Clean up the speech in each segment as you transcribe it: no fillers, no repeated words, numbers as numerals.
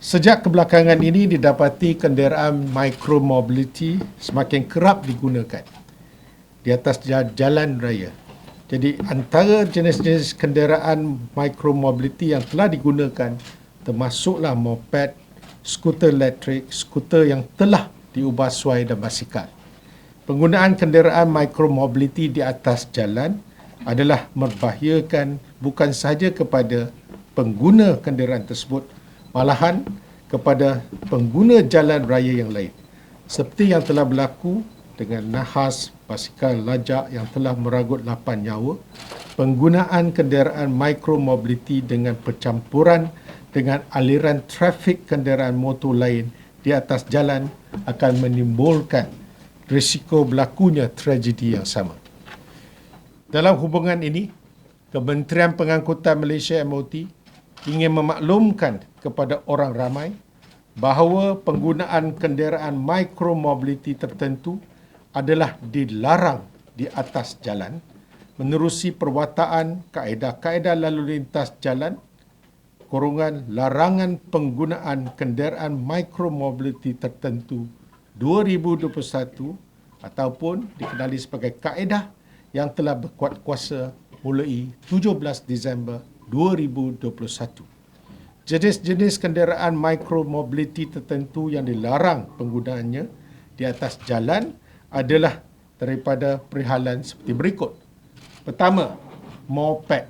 Sejak kebelakangan ini didapati kenderaan micromobility semakin kerap digunakan di atas jalan raya. Jadi antara jenis-jenis kenderaan micromobility yang telah digunakan termasuklah moped, skuter elektrik, skuter yang telah diubah suai dan basikal. Penggunaan kenderaan micromobility di atas jalan adalah membahayakan bukan sahaja kepada pengguna kenderaan tersebut, malahan kepada pengguna jalan raya yang lain. Seperti yang telah berlaku dengan nahas basikal lajak yang telah meragut 8 nyawa, penggunaan kenderaan micromobility dengan percampuran dengan aliran trafik kenderaan motor lain di atas jalan akan menimbulkan risiko berlakunya tragedi yang sama. Dalam hubungan ini, Kementerian Pengangkutan Malaysia MOT ingin memaklumkan kepada orang ramai bahawa penggunaan kenderaan micromobility tertentu adalah dilarang di atas jalan menerusi perwataan kaedah-kaedah lalu lintas jalan larangan penggunaan kenderaan micromobility tertentu 2021 ataupun dikenali sebagai kaedah yang telah berkuat kuasa mulai 17 Disember 2021. Jenis-jenis kenderaan micromobility tertentu yang dilarang penggunaannya di atas jalan adalah daripada perihalan seperti berikut. Pertama, moped.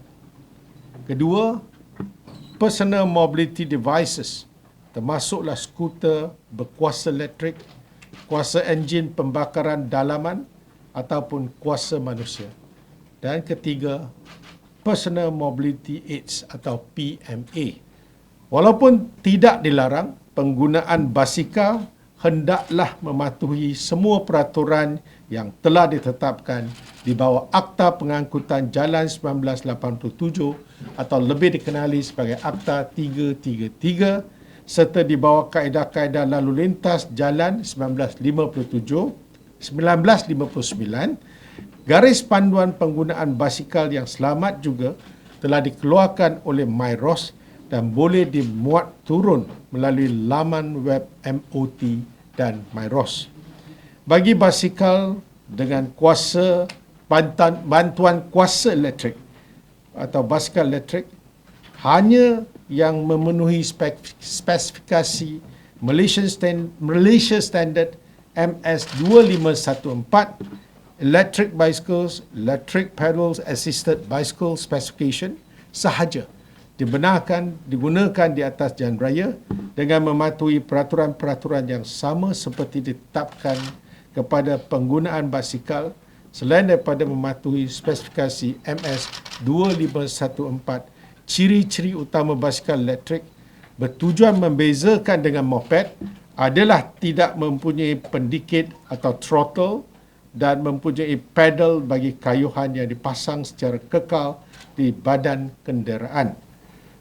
Kedua, personal mobility devices, termasuklah skuter berkuasa elektrik, kuasa enjin pembakaran dalaman ataupun kuasa manusia. Dan ketiga, personal mobility aids atau PMA. Walaupun tidak dilarang, penggunaan basikal hendaklah mematuhi semua peraturan yang telah ditetapkan di bawah Akta Pengangkutan Jalan 1987 atau lebih dikenali sebagai Akta 333 serta di bawah kaedah-kaedah lalu lintas jalan 1959, garis panduan penggunaan basikal yang selamat juga telah dikeluarkan oleh MyROS dan boleh dimuat turun melalui laman web MOT dan MyROS. Bagi basikal dengan kuasa bantuan kuasa elektrik atau basikal elektrik hanya yang memenuhi spesifikasi Malaysia Standard MS2514 Electric Bicycles, Electric Pedals Assisted Bicycle Specification sahaja dibenarkan digunakan di atas jalan raya dengan mematuhi peraturan-peraturan yang sama seperti ditetapkan kepada penggunaan basikal selain daripada mematuhi spesifikasi MS2514. Ciri-ciri utama basikal elektrik bertujuan membezakan dengan moped adalah tidak mempunyai pendikit atau throttle dan mempunyai pedal bagi kayuhan yang dipasang secara kekal di badan kenderaan.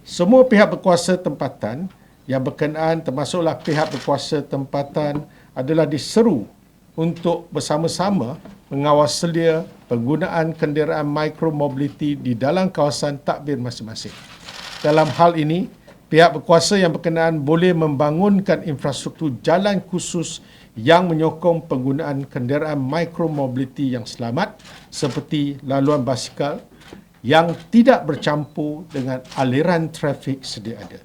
Semua pihak berkuasa tempatan yang berkenaan termasuklah pihak berkuasa tempatan adalah diseru untuk bersama-sama mengawal selia penggunaan kenderaan micromobility di dalam kawasan takbir masing-masing. Dalam hal ini, pihak berkuasa yang berkenaan boleh membangunkan infrastruktur jalan khusus yang menyokong penggunaan kenderaan micromobility yang selamat seperti laluan basikal yang tidak bercampur dengan aliran trafik sedia ada.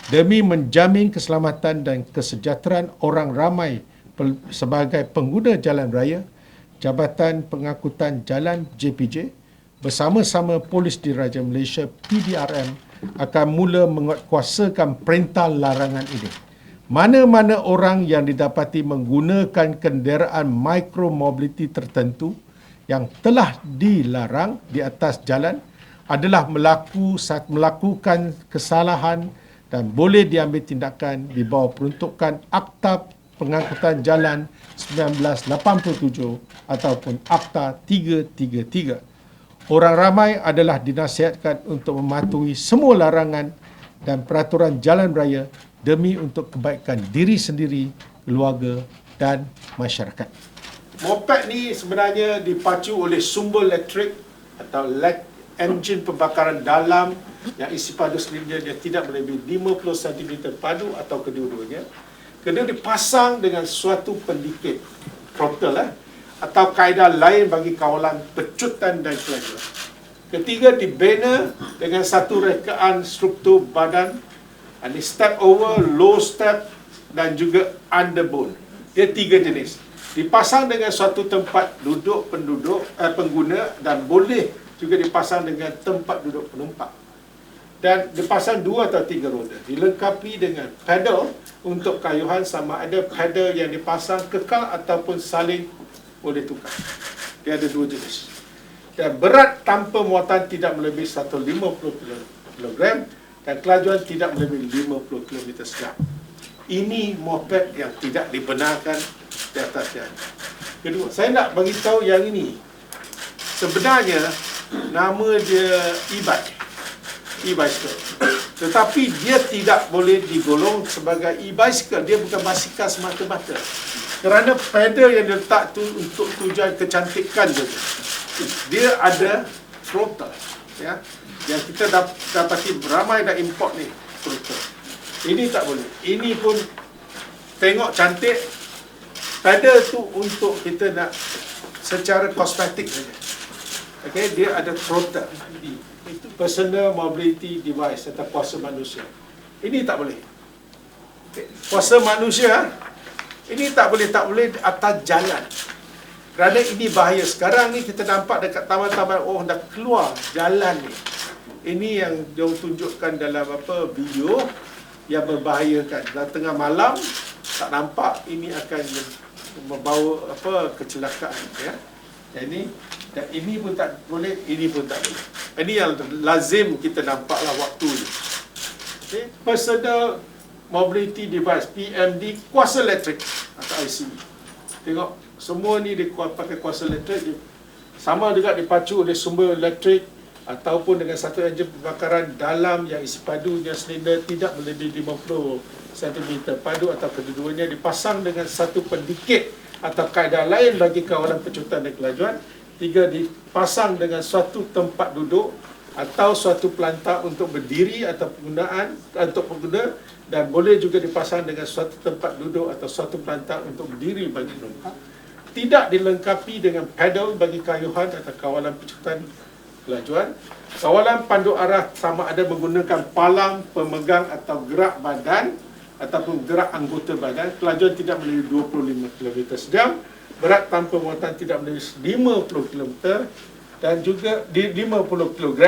Demi menjamin keselamatan dan kesejahteraan orang ramai sebagai pengguna jalan raya, Jabatan Pengangkutan Jalan JPJ bersama-sama Polis Diraja Malaysia PDRM akan mula menguatkuasakan perintah larangan ini. Mana-mana orang yang didapati menggunakan kenderaan micromobility tertentu yang telah dilarang di atas jalan adalah melakukan kesalahan dan boleh diambil tindakan di bawah peruntukan Akta Pengangkutan Jalan 1987 ataupun Akta 333. Orang ramai adalah dinasihatkan untuk mematuhi semua larangan dan peraturan jalan raya demi untuk kebaikan diri sendiri, keluarga dan masyarakat. Moped ni sebenarnya dipacu oleh sumber elektrik atau enjin pembakaran dalam yang isi padu silinder dia tidak melebihi 50 cm padu atau kedua-duanya. Kena dipasang dengan suatu pendikit throttle atau kaedah lain bagi kawalan pecutan dan kelajuan. Ketiga, dibina dengan satu rekaan struktur badan, ada step over, low step dan juga underbone. Dia 3 jenis. Dipasang dengan suatu tempat duduk pengguna dan boleh juga dipasang dengan tempat duduk penumpang. Dan dipasang 2 atau 3 roda. Dilengkapi dengan pedal untuk kayuhan, sama ada pedal yang dipasang kekal ataupun saling boleh tukar. Dia ada 2 jenis. Dan berat tanpa muatan tidak melebihi 150 kg dan kelajuan tidak melebihi 50 km/jam. Ini moped yang tidak dibenarkan di atas jalan. Kedua, saya nak bagi tahu yang ini. Sebenarnya nama dia e-bicycle. Tetapi dia tidak boleh digolong sebagai e-bicycle. Dia bukan basikal semata-mata. Kerana pedal yang diletak tu untuk tujuan kecantikan je. Dia ada throttle, ya. Yang kita dapati ramai dah import ni throttle. Ini tak boleh. Ini pun tengok cantik. Pedal tu untuk kita nak secara kosmetik saja. Okey, dia ada throttle. Itu personal mobility device atau kuasa manusia. Ini tak boleh. Okay. Kuasa manusia ini tak boleh atas jalan. Kerana ini bahaya. Sekarang ni kita nampak dekat taman-taman dah keluar jalan ni. Ini yang dia tunjukkan dalam video yang membahayakan. Dalam tengah malam tak nampak, ini akan membawa kecelakaan, ya. Dan ini pun tak boleh, ini pun tak boleh. Ini yang lazim kita nampaklah waktu ni. Okay. Personal mobility device, PMD, kuasa elektrik atau ICE. Tengok, semua ni dia pakai kuasa elektrik. Sama juga dipacu oleh sumber elektrik ataupun dengan satu enjin pembakaran dalam yang isi padunya silinder tidak melebihi 50 cm padu atau kedua-duanya, dipasang dengan satu pendikit atau kaedah lain bagi kawalan pecutan dan kelajuan. 3, dipasang dengan suatu tempat duduk atau suatu pelantar untuk berdiri atau penggunaan untuk pengguna, dan boleh juga dipasang dengan suatu tempat duduk atau suatu pelantar untuk berdiri bagi penumpang. Tidak dilengkapi dengan pedal bagi kayuhan atau kawalan pecutan kelajuan. Kawalan pandu arah sama ada menggunakan palang pemegang atau gerak badan ataupun gerak anggota badan. Kelajuan tidak melebihi 25 km/jam. Berat tanpa muatan tidak melebihi 50 km dan juga 50 kg,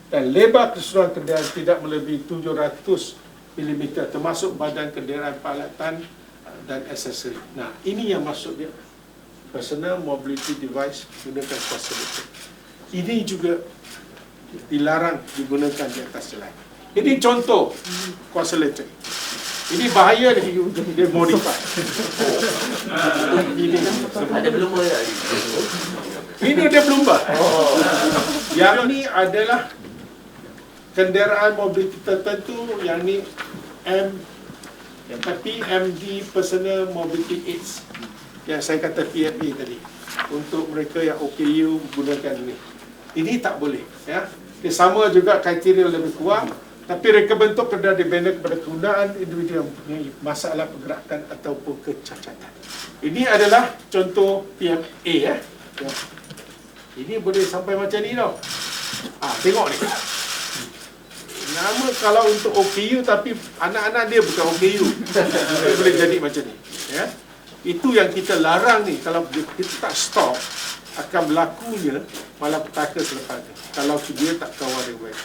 dan lebar keseluruhan kenderaan tidak melebihi 700 mm termasuk badan kenderaan, peralatan dan aksesori. Nah, ini yang maksud dia personal mobility device gunakan kuasa elektrik. Ini juga dilarang digunakan di atas jalan. Ini contoh kuasa elektrik. Ini bahaya dia modify. Ini Ada belum ya? ini dia belumba. Yang ni adalah kenderaan mobiliti tertentu, yang ni PMD Personal Mobility Aids, yang saya kata PMA tadi, untuk mereka yang OKU gunakan ini. Ini tak boleh, ya. Dia sama juga kriteria lebih kurang, tapi reka bentuk kena dibina kepada kegunaan individu yang mempunyai masalah pergerakan ataupun kecacatan. Ini adalah contoh PMA, ya. Ini boleh sampai macam ni tau. Tengok ni. Nama kalau untuk OKU tapi anak-anak dia bukan OKU. Dia boleh jadi macam ni, ya. Itu yang kita larang ni. Kalau kita tak stop, akan berlakunya malapetaka selepasnya kalau dia tak kawal dengan baik.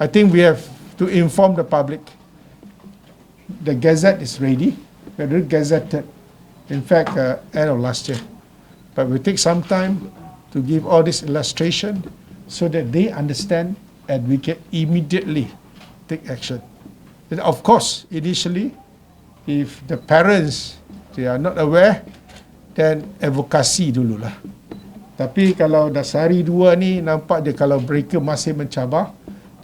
I think we have to inform the public. The Gazette is ready. We already gazetted, in fact, end of last year. But we take some time to give all this illustration so that they understand and we can immediately take action. And of course, initially, if the parents they are not aware, then advokasi dululah. Tapi kalau dah sehari dua ni nampak dia kalau mereka masih mencabar,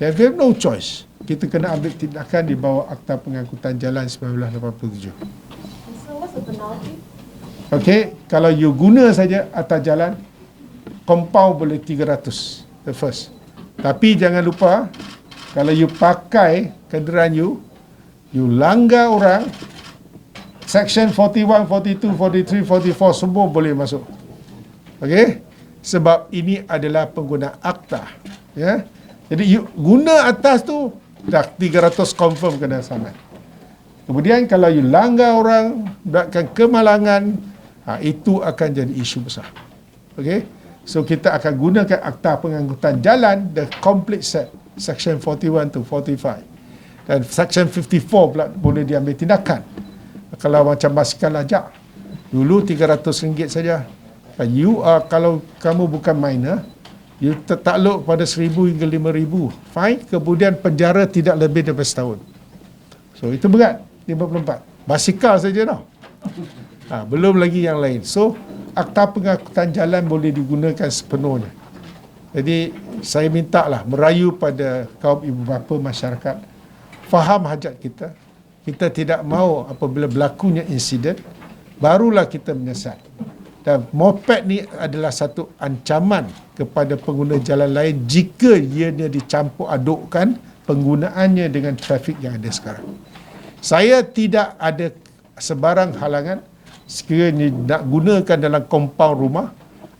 then we have no choice. Kita kena ambil tindakan di bawah Akta Pengangkutan Jalan 1987. So what's the penalty? Okay, kalau you guna saja atas jalan, compound boleh 300, the first. Tapi jangan lupa, kalau you pakai kenderaan you langgar orang, Section 41, 42, 43, 44 semua boleh masuk. Okey? Sebab ini adalah pengguna akta. Ya? Jadi you guna atas tu, dah 300 confirm kena saman. Kemudian kalau you langgar orang, buatkan kemalangan, itu akan jadi isu besar. Okey? So kita akan gunakan akta pengangkutan jalan, the complete set, Section 41 to 45. Dan Section 54 pula boleh diambil tindakan. Kalau macam basikal lajak, dulu RM300 saja. Kalau kamu bukan minor, you tertakluk pada 1,000 hingga 5,000 fine, kemudian penjara tidak lebih daripada setahun. So itu berat, 54. Basikal saja tau. Belum lagi yang lain. So akta pengangkutan jalan boleh digunakan sepenuhnya. Jadi saya mintalah, merayu pada kaum ibu bapa masyarakat, faham hajat kita. Kita tidak mahu apabila berlakunya insiden, barulah kita menyesal. Dan moped ni adalah satu ancaman kepada pengguna jalan lain jika ianya dicampur adukkan penggunaannya dengan trafik yang ada sekarang. Saya tidak ada sebarang halangan sekiranya nak gunakan dalam kompaun rumah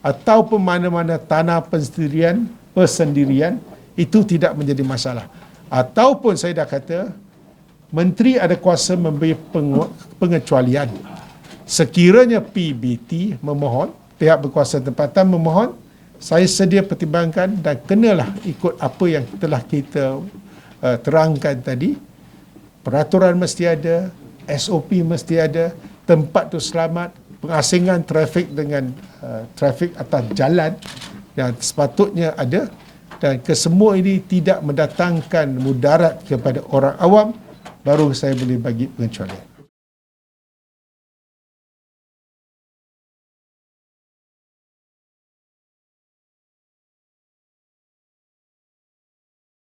ataupun mana-mana tanah persendirian, itu tidak menjadi masalah. Ataupun saya dah kata, menteri ada kuasa memberi pengecualian. Sekiranya PBT memohon, pihak berkuasa tempatan memohon, saya sedia pertimbangkan dan kenalah ikut apa yang telah kita terangkan tadi. Peraturan mesti ada, SOP mesti ada, tempat tu selamat, pengasingan trafik dengan trafik atas jalan yang sepatutnya ada, dan kesemua ini tidak mendatangkan mudarat kepada orang awam, baru saya boleh bagi pengecualian.